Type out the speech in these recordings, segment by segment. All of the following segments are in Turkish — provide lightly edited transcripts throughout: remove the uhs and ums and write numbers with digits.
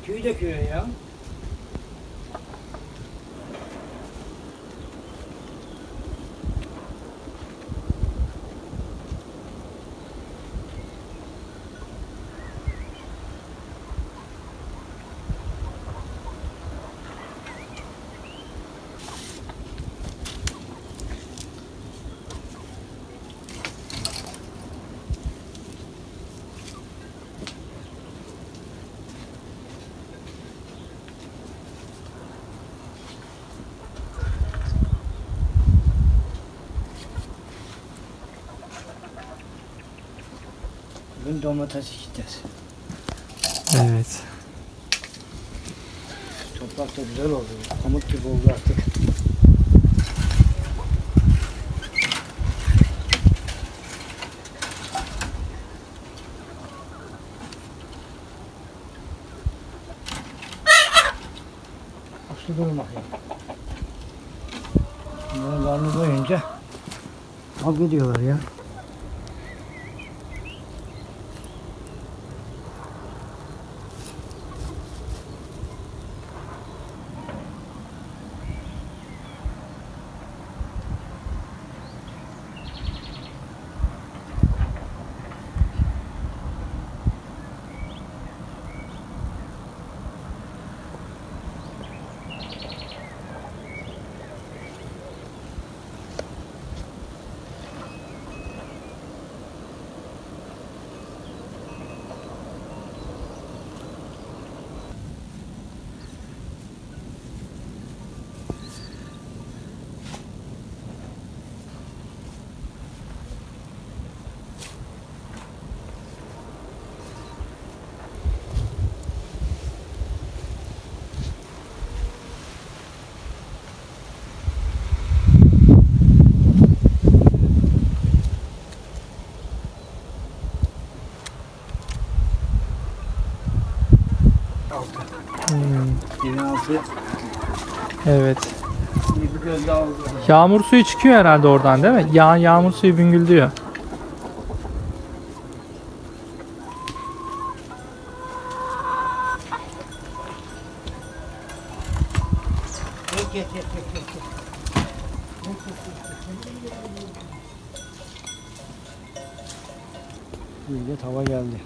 Tüy döküyor ya. Bugün domates ekeceğiz. Evet. Toprak da güzel oldu. Pamuk gibi oldu artık. Aslı durun bakayım. Bunların karnı doyunca al gidiyorlar ya. Yine altı. Evet. Bir göz daha oldu. Yağmur suyu çıkıyor herhalde oradan değil mi? Yağmur suyu büngüldüyor. Gel. Böyle tava geldi.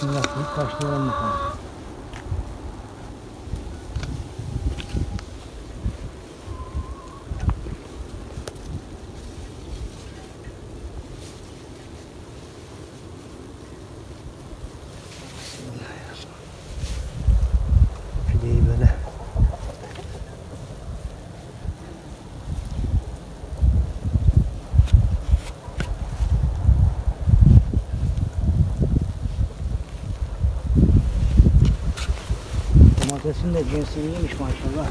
Şimdi yaptık başlayalım bakalım. Pideyi böyle domatesin de cinsi iyiymiş maşallah.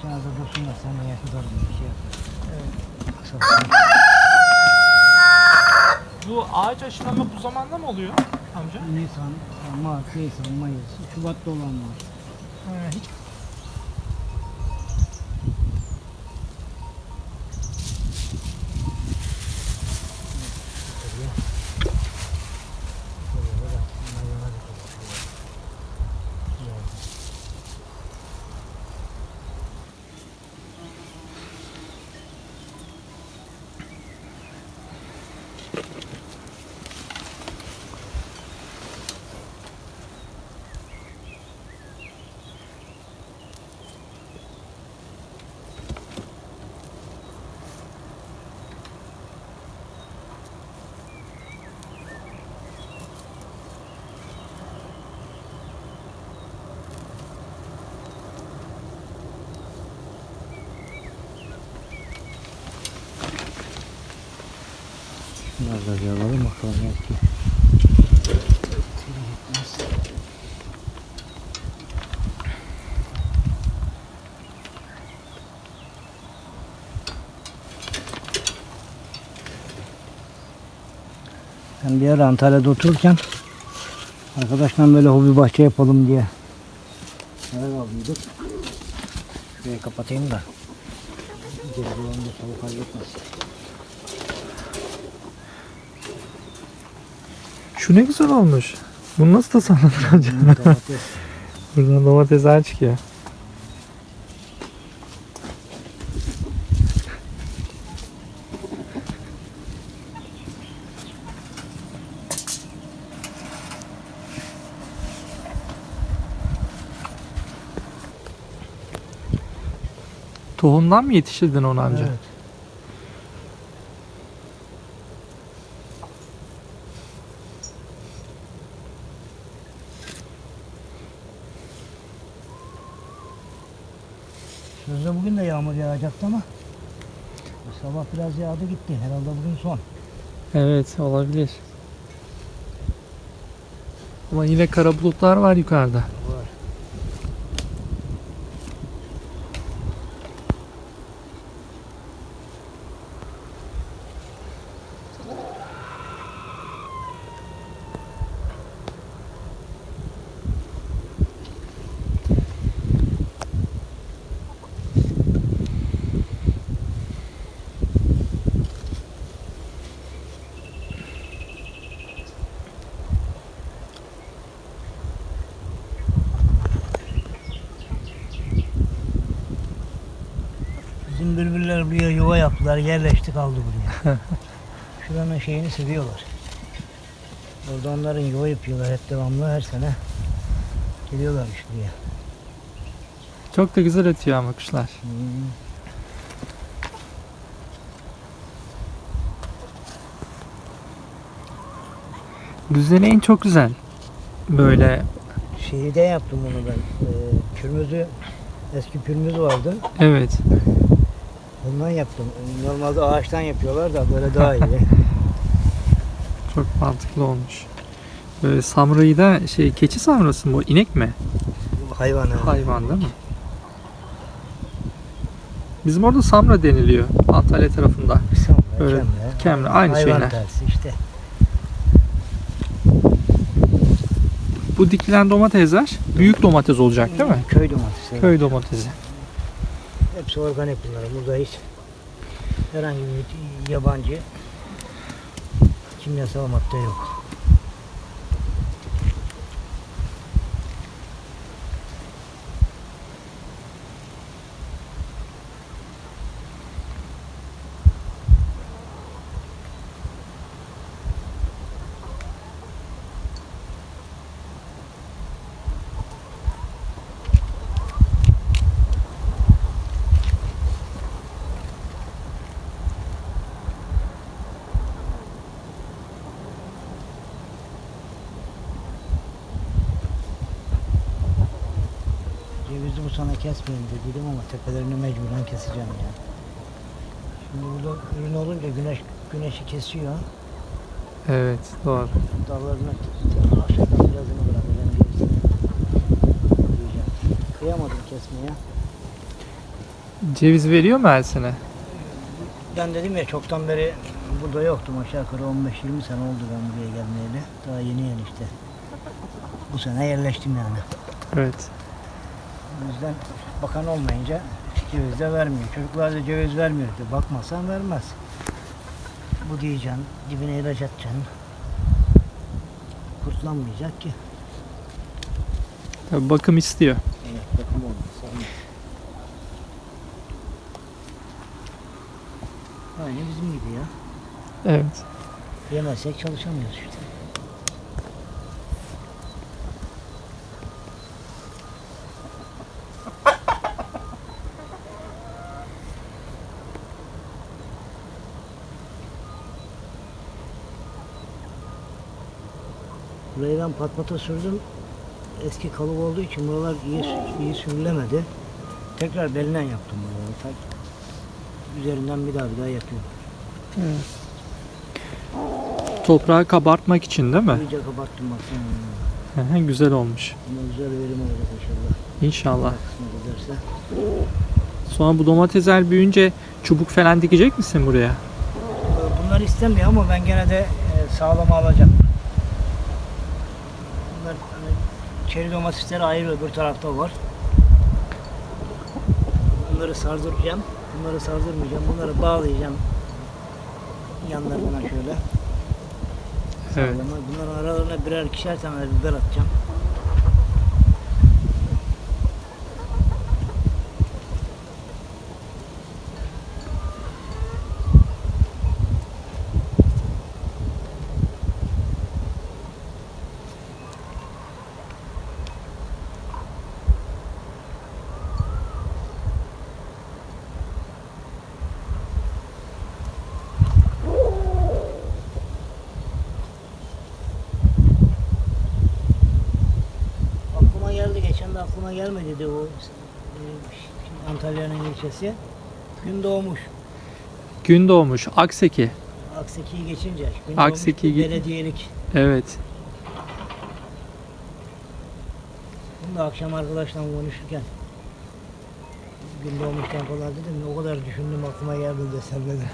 Kenarda dursun da sen yatıdarım bir şey yaparım. Bu ağaç aşılama bu zamanda mı oluyor amca? Nisan, Mart, Nisan, Mayıs, Şubat'ta olan var. Hiç Biraz da alalım bakalım belki. Ben bir ara Antalya'da otururken arkadaşla böyle hobi bahçe yapalım diye karar aldıydık. Şurayı kapatayım da geri dolanında soğuk halletmesin. Şu ne güzel olmuş. Bunu nasıl tasarladın acaba? Domates. Buradan domatesler çıkıyor. Tohumdan mı yetiştirdin onu amca? Evet. Sözde bugün de yağmur yağacaktı ama sabah biraz yağdı gitti. Herhalde bugün son. Evet, olabilir. Ama yine kara bulutlar var yukarıda. Var. Bizim bülbüller buraya yuva yaptılar, yerleşti kaldı buraya. Şuranın şeyini seviyorlar. Orada onların yuva yapıyorlar hep devamlı her sene. Geliyorlarmış buraya. Çok da güzel ötüyor ama kuşlar. Düzeneğin çok güzel. Böyle, Şeyde yaptım onu ben. Pürmüzü, eski pürmüz vardı. evet. Ondan yaptım. Normalde ağaçtan yapıyorlar da böyle daha iyi. Çok mantıklı olmuş. Böyle samrayı da keçi samrası mı bu? İnek mi? Hayvan. Hayvan değil mi? Bizim orada samra deniliyor. Antalya tarafında. Samra, Öyle, kemre, aynı hayvan şeyler. tersi işte. Bu dikilen domatesler büyük domates olacak değil mi? Köy domatesi. Köy domatesi. Hepsi organik bunlar. Burada hiç herhangi bir yabancı kimyasal madde yok. Cevizi bu sene kesmeyeyim dedim ama tepelerini mecburen keseceğim ya. Şimdi burada ürün olunca güneşi kesiyor. Evet, doğru. Dallarına aşağıdan birazını bırakacağım gerisini. Yiyeceğim. Kıyamadım kesmeye. Ceviz veriyor mu her sene? Ben dedim ya çoktan beri burada yoktum, aşağı yukarı 15-20 sene oldu ben buraya gelmeyeli. Daha yeni işte. Bu sene yerleştim yani. Evet. O yüzden bakan olmayınca ceviz de vermiyor. Çocuklar da ceviz vermiyor. Bakmasan vermez. Bu diyeceksin, dibine ilaç atacaksın. Kurtlanmayacak ki. Tabii bakım istiyor. Evet, bakım olmazsa olmaz. Aynı bizim gibi ya. Evet. Yemezsek çalışamıyoruz işte. Burayı ben patpata sürdüm. Eski kalıp olduğu için buralar iyi sürülemedi. Tekrar belinden yaptım buraları. Üzerinden bir daha yapıyorum. Evet. toprağı kabartmak için değil mi? İyice kapattım baksana. Hı hı, güzel olmuş. Ama güzel verim olacak inşallah. İnşallah. Kısmet ederse. Sonra bu domatesler büyüyünce çubuk falan dikecek misin buraya? Bunlar istemiyor ama ben gene de sağlam alacağım. Bunlar hani, çeri domatesleri ayrı öbür tarafta var. Bunları sardıracağım. Bunları sardırmayacağım. Bunları bağlayacağım. Yanlarına şöyle. Evet. Sağlama. Bunların aralarına birer ikişer tane biber atacağım. Aklıma geldi. Geçen de aklıma gelmedi de o Antalya'nın ilçesi. Gün doğmuş. Gün doğmuş. Akseki. Akseki'yi geçince. Gün Akseki doğmuş, belediyelik. Evet. Bunu da akşam arkadaşla konuşurken gün doğmuştan falan dedim. O kadar düşündüm aklıma geldi desem dedim.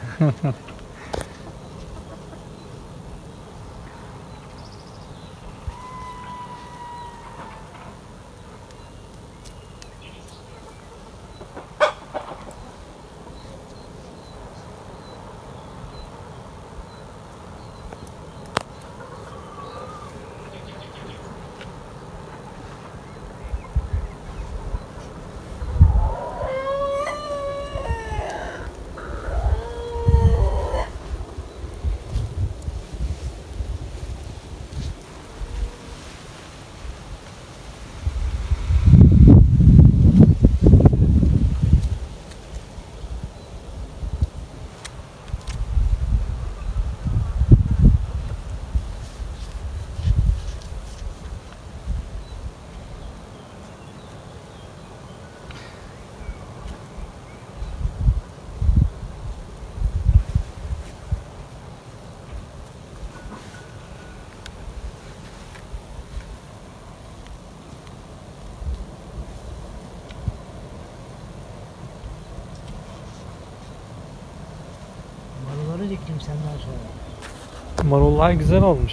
Marulları diktim senden sonra. Marullar güzel olmuş.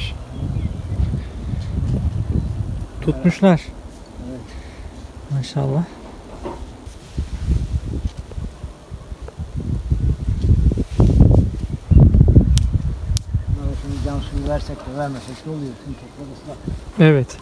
Tutmuşlar. Evet. Maşallah. Bunlara şimdi can suyu versek de vermesek de oluyor. Şimdi toprak ıslak. Evet.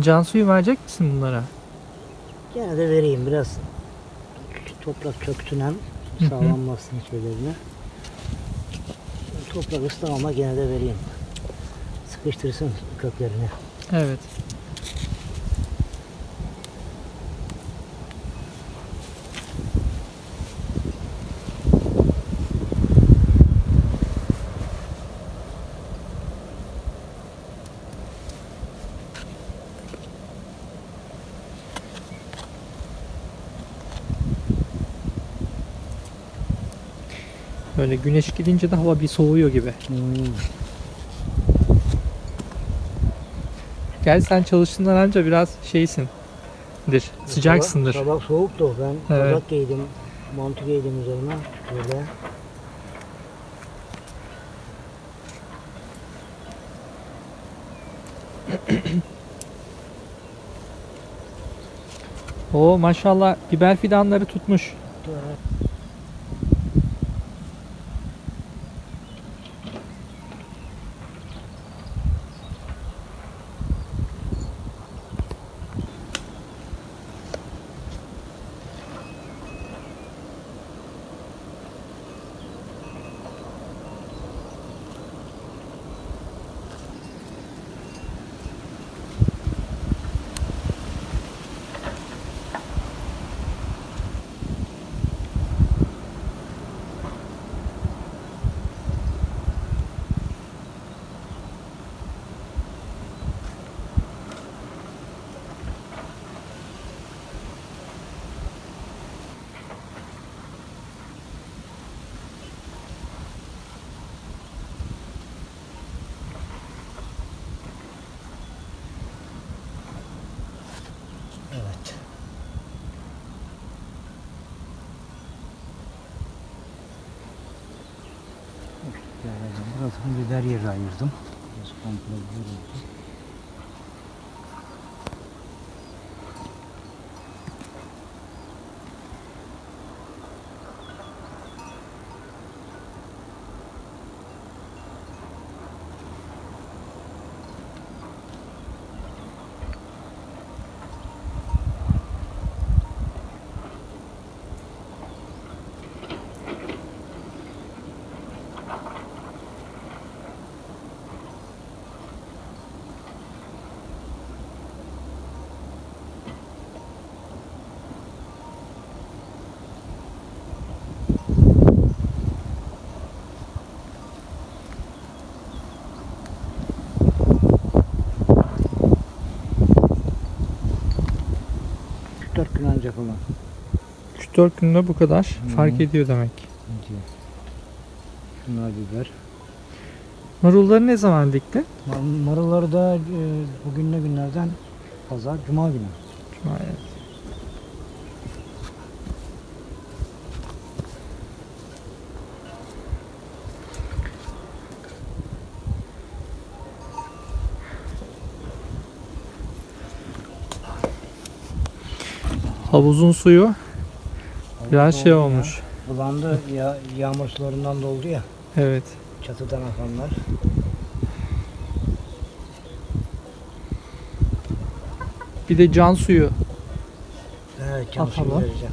Can suyu verecek misin bunlara? Gene de vereyim biraz toprak çöksün hem sağlanmasın şeylerine. Toprak ıslam ama gene de vereyim. Sıkıştırsın köklerini. Evet. Böyle güneş gidince de hava bir soğuyor gibi. Gel sen çalıştığından önce biraz şeysindir, sıcaksındır. Sabah soğuktu. Ben Evet. kazak giydim. Montu giydim üzerine. Böyle. Oo maşallah biber fidanları tutmuş. Evet. Burasını biber yeri ayırdım. Burası komple biber oldu. Dört gün ancak olan. 3-4 günde bu kadar fark ediyor demek. Şunlar biber. Marulları ne zaman diktin? Marulları da bugün ne günlerden? Pazar, Cuma günü. Evet. Havuzun suyu biraz Havuz şey doldu ya. olmuş. Bulandı ya, yağmur sularından doldu ya. Evet. Çatıdan akanlar. Bir de can suyu. Evet, can suyu Atalım. vereceğim.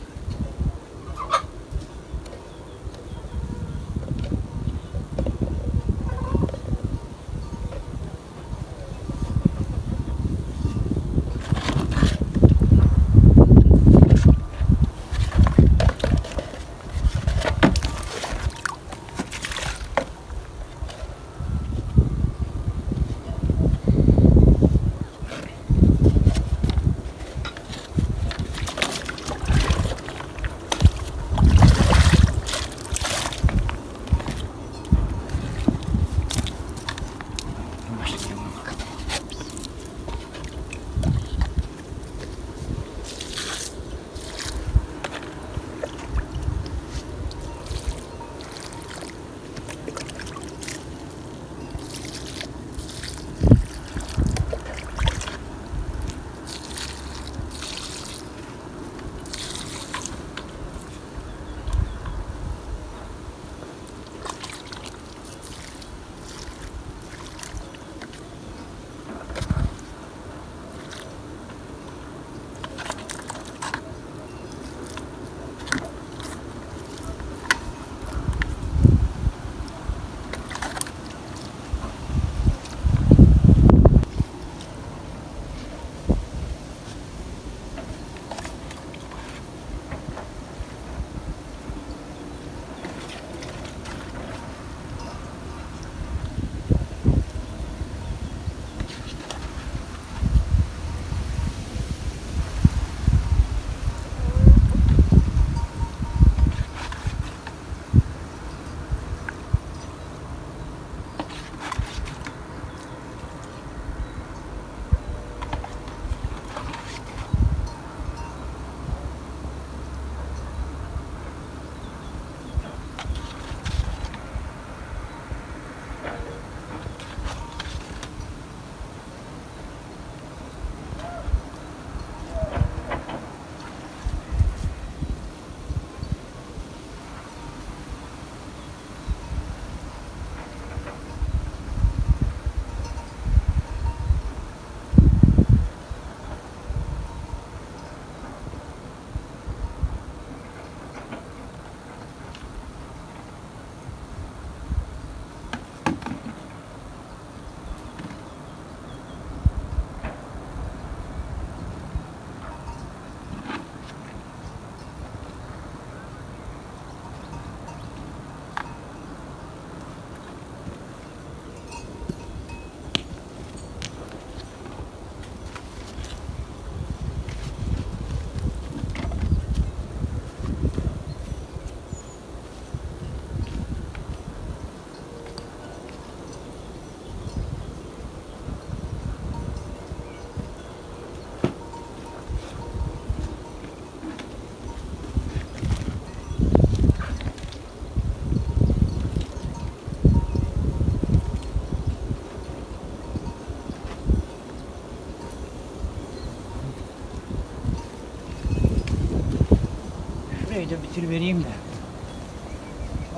Şurayı da bitir vereyim de.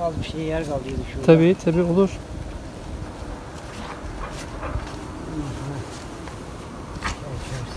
Az bir şey yer kaldıydı şurada. Tabii olur. Ondan sonra çay içeriz.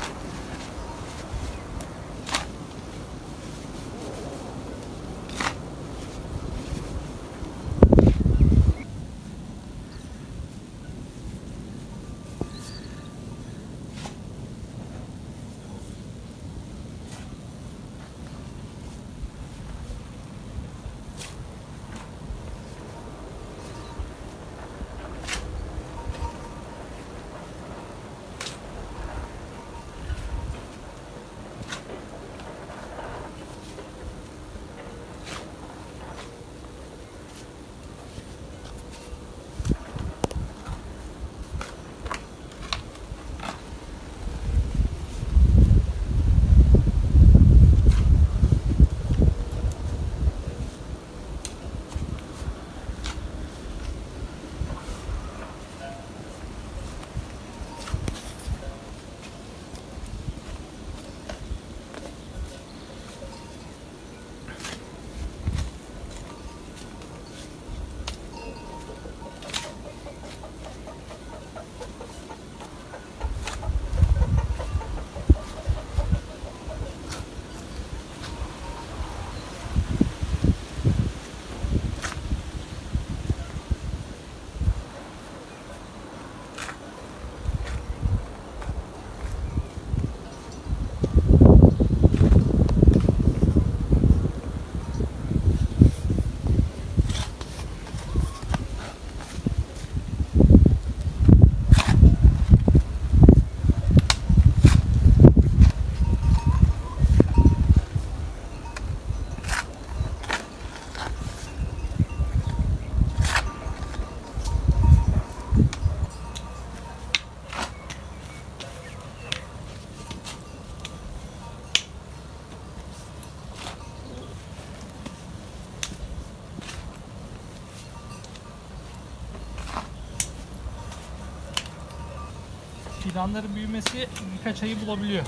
Fidanların büyümesi birkaç ayı bulabiliyor.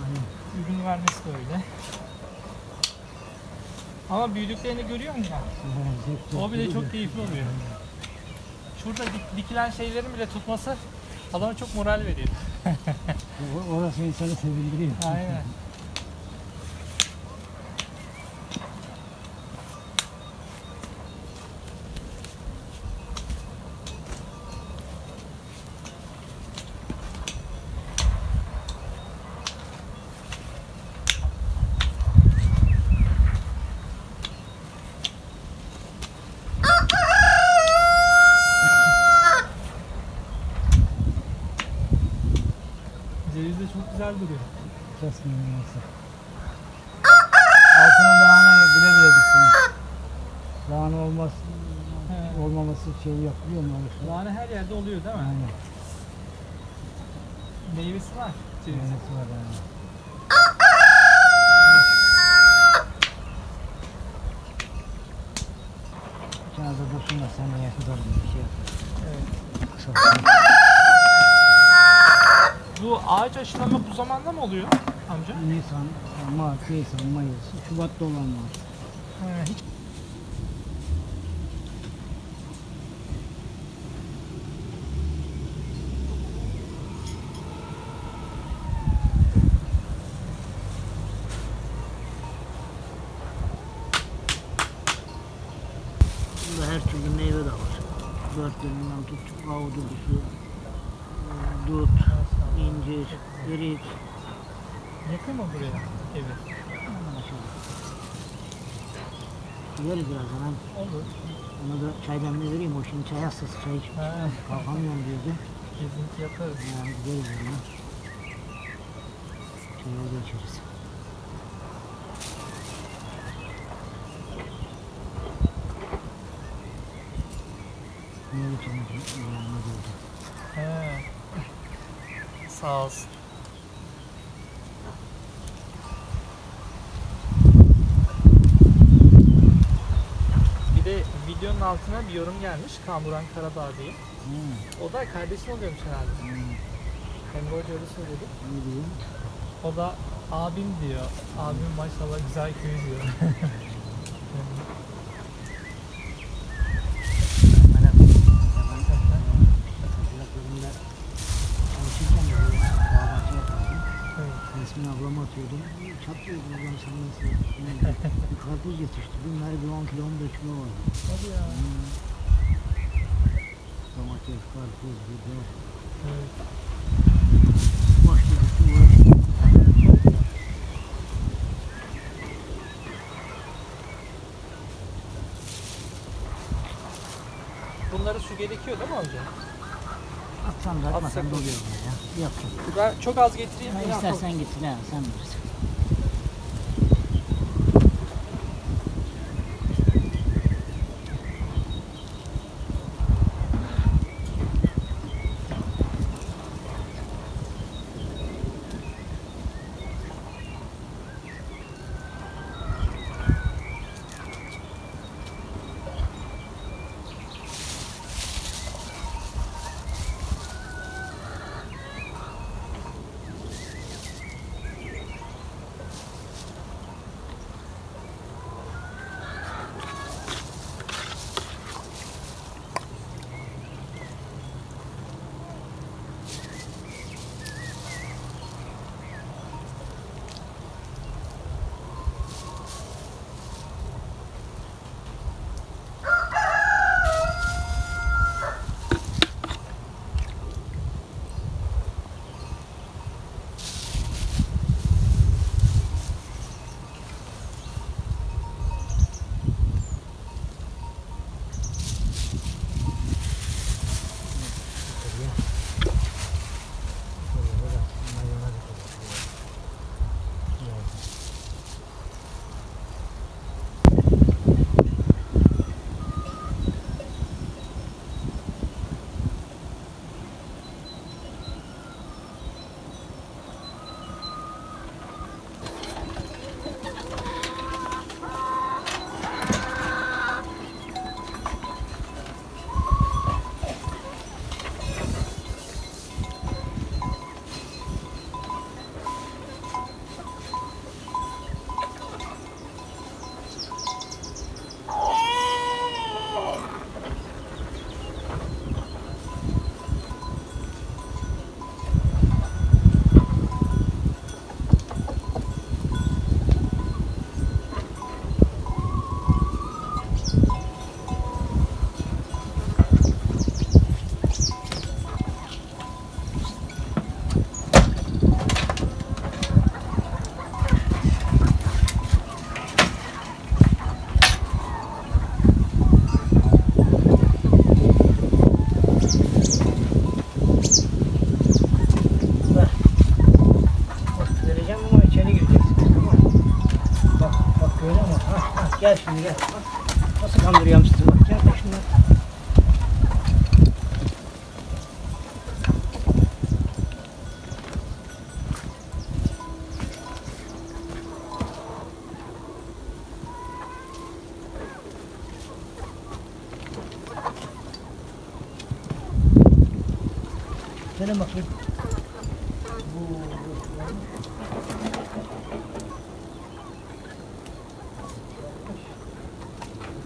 Aynen. Ürün vermesi de öyle. Ama büyüdüklerini görüyor musun ya? O bile çok keyifli oluyor. Şurada dikilen şeylerin bile tutması adama çok moral veriyor. Orası insanı sevindiriyor. Aynen. Ceviz de çok güzel duruyor. Kesmeyin neyse. Altına lahanayı bile bile diktim. Lahana olmaması şey yapıyor mu? Lahana her yerde oluyor değil mi? Aynen. Meyvesi var cevizin. Meyvesi var yani. Kenarda dursun da sen de tutarım bir şey yaparsın. Evet. Bu ağaç aşılama bu zamanda mı oluyor amca? Nisan, Mart, Nisan, Mayıs, Şubat'ta olan var. Hiç. Bunda her türlü meyve de var. Dört yönünden tut, ahududusu, dut, incir, erik. Yakın mı buraya evi? Gideriz birazdan abi. Olur. Ona da çay demle vereyim. O şimdi çay hastası, çay içip kalkamıyorum diyordu. Gezinti yaparız. Yani gideriz yani. Çaya geçeriz. Niye geçemedim? Yanına gördüm. He. Sağ olsun. Bir de videonun altına bir yorum gelmiş. Kamuran Karadağ diye. O da kardeşin oluyormuş herhalde. Emre Hoca öyle söyledi. Ne diyeyim? O da Abim diyor. Abim maşallah güzel köy diyor. Resmini ablama atıyordum. Çatlıyordum ulan sen nasıl? Bir karpuz yetişti. Bunlar bir 10 kilo 15 kilo vardı. Hadi ya. Domates, karpuz, biber. Evet. Başladık uğraştık. Bunlara su gerekiyor değil mi amca? Atsan da atmasan Atsak da oluyor böyle ya. Yapsın. Ben çok az getireyim. Ha, istersen gitsin ha sen bilirsin. Gel şimdi gel. Bak, nasıl kandırıyorum sizi bak. Gel bak şimdi. Gelin bakayım.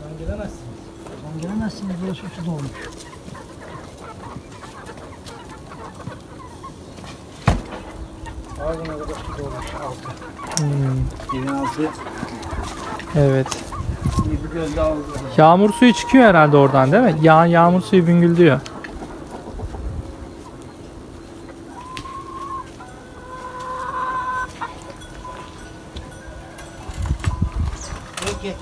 Buradan gelemezsiniz. Buradan gelemezsiniz. Burası su dolmuş. Ağzına kadar su dolmuş altı. Yerin altı. Evet. Bir göz daha oldu. Yağmur suyu çıkıyor herhalde oradan değil mi? Yağmur suyu büngüldüyor. Gel.